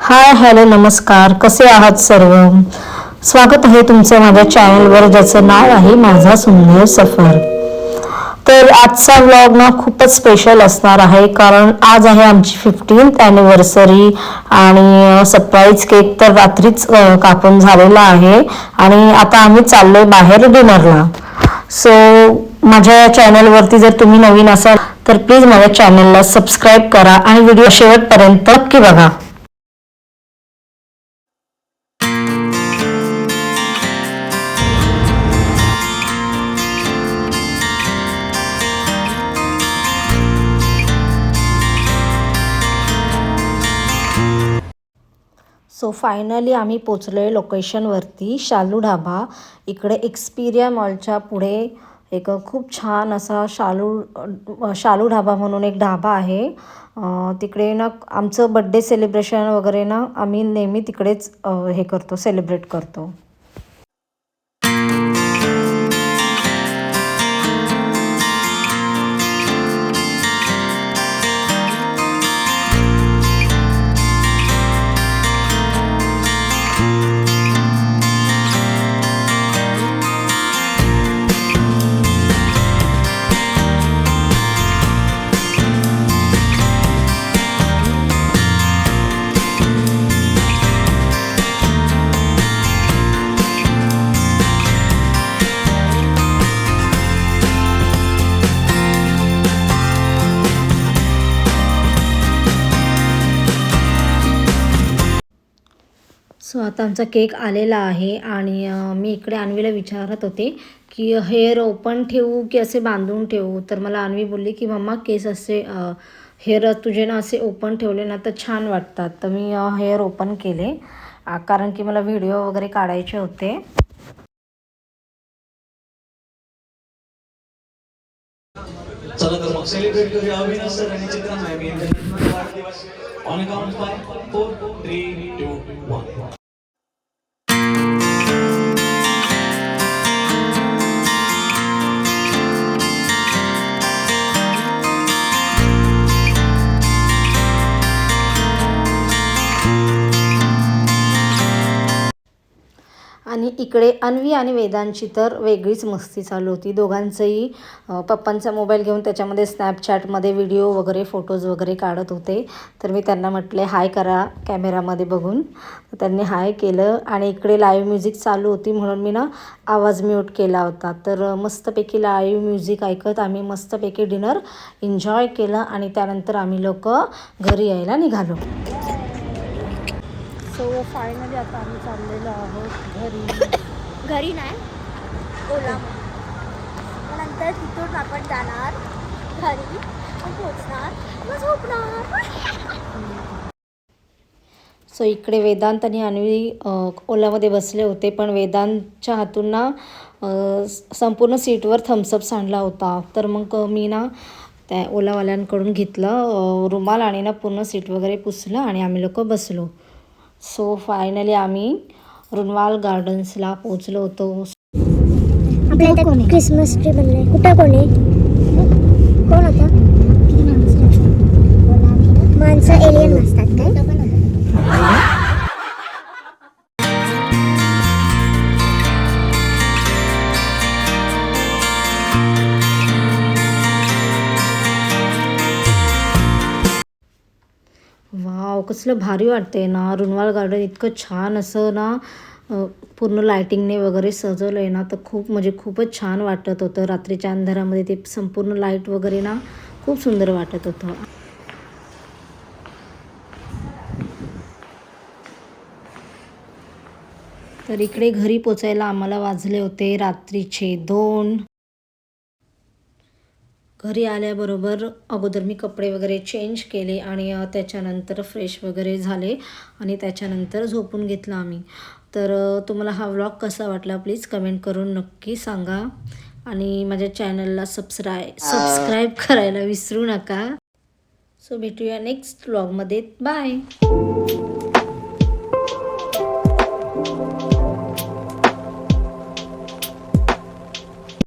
Hi hello नमस्कार, कसे आहात सर्व. स्वागत आहे तुमचं माझ्या चॅनलवर, ज्याचं नाव आहे माझा सुंदर सफर. तर आजचा व्लॉग ना खूपच स्पेशल असणार आहे, कारण आज आहे आमची 15th ॲनिव्हर्सरी आणि सरप्राईज केक तर रात्रीच कापून झालेला आहे आणि आता आम्ही चाललोय बाहेर डिनरला. सो माझ्या चॅनलवरती जर तुम्ही नवीन असाल तर प्लीज माझ्या चॅनलला सबस्क्राईब करा आणि व्हिडिओ शेवटपर्यंत नक्की बघा. सो फायनली आम्ही पोचलो आहे लोकेशनवरती, शालू ढाबा. इकडे एक्सपिरिया मॉलच्या पुढे एक खूप छान असा शालू ढाबा म्हणून एक ढाबा आहे. तिकडे ना आमचं बड्डे सेलिब्रेशन वगैरे ना आम्ही नेहमी तिकडेच हे करतो, सेलिब्रेट करतो. सो आता आमचा केक आलेला आहे आणि मी इकडे अन्वीला विचारत होते की हेअर ओपन ठेवू की असे बांधून ठेवू. तर मला अन्वी बोलली की मम्मा केस असे हेअर तुझे ना असे ओपन ठेवले ना तर छान वाटतात. तर मी हेअर ओपन केले कारण की मला व्हिडिओ वगैरे काढायचे होते. चला तर मग सेलिब्रेट करूया अविनाश सर आणि चित्रा मॅम यांचा वाढदिवस. On count 5 4 3 2 1. आणि इकडे अन्वी आणि वेदांची तर वेगळीच मस्ती चालू होती. दोघांचंही पप्पांचा मोबाईल घेऊन त्याच्यामध्ये स्नॅपचॅटमध्ये व्हिडिओ वगैरे फोटोज वगैरे काढत होते. तर मी त्यांना म्हटले हाय करा कॅमेरामध्ये बघून. त्यांनी हाय केलं आणि इकडे लाईव्ह म्युझिक चालू होती म्हणून मी ना आवाज म्यूट केला होता. तर मस्तपैकी लाईव्ह म्युझिक ऐकत आम्ही मस्तपैकी डिनर एन्जॉय केलं आणि त्यानंतर आम्ही लोक घरी यायला निघालो. सो फायनली आता आम्ही चाललेलो आहोत घरी नाही ओला. नंतर तिथून आपण जाणार घरी, पोचणार, मग झोपणार. सो इकडे वेदांत आणि अन्वी ओलामध्ये बसले होते, पण वेदांतच्या हातून ना संपूर्ण सीटवर थम्सअप सांडला होता. तर मग मी ना त्या ओलावाल्यांकडून घेतलं रुमाल आणि ना पूर्ण सीट वगैरे पुसलं आणि आम्ही लोक बसलो. सो फायनली आम्ही रुनवाल गार्डन्सला पोचलो होतो. आपल्या इथे क्रिसमस ट्री बनलाय. कुठं कोण आहे? कोण होतं? माणसं एलियन नसतात काय? वाव, कसलं भारी वाटतंय ना. रुनवाल गार्डन इतकं छान असं ना पूर्ण लायटिंगने वगैरे सजवलं आहे ना, तर खूप म्हणजे खूपच छान वाटत होतं. रात्रीच्या अंधारामध्ये ते संपूर्ण लाईट वगैरे ना खूप सुंदर वाटत होतं. तर इकडे घरी पोचायला आम्हाला वाजले होते रात्रीचे 2. घरी आल्याबरोबर अगोदर मी कपडे वगैरे चेंज केले आणि त्याच्यानंतर फ्रेश वगैरे झाले आणि त्याच्यानंतर झोपून घेतलं आम्ही. तर तुम्हाला हा व्लॉग कसा वाटला प्लीज कमेंट करून नक्की सांगा आणि माझ्या चॅनलला सबस्क्राईब करायला विसरू नका. सो भेटूया नेक्स्ट व्लॉगमध्ये. बाय.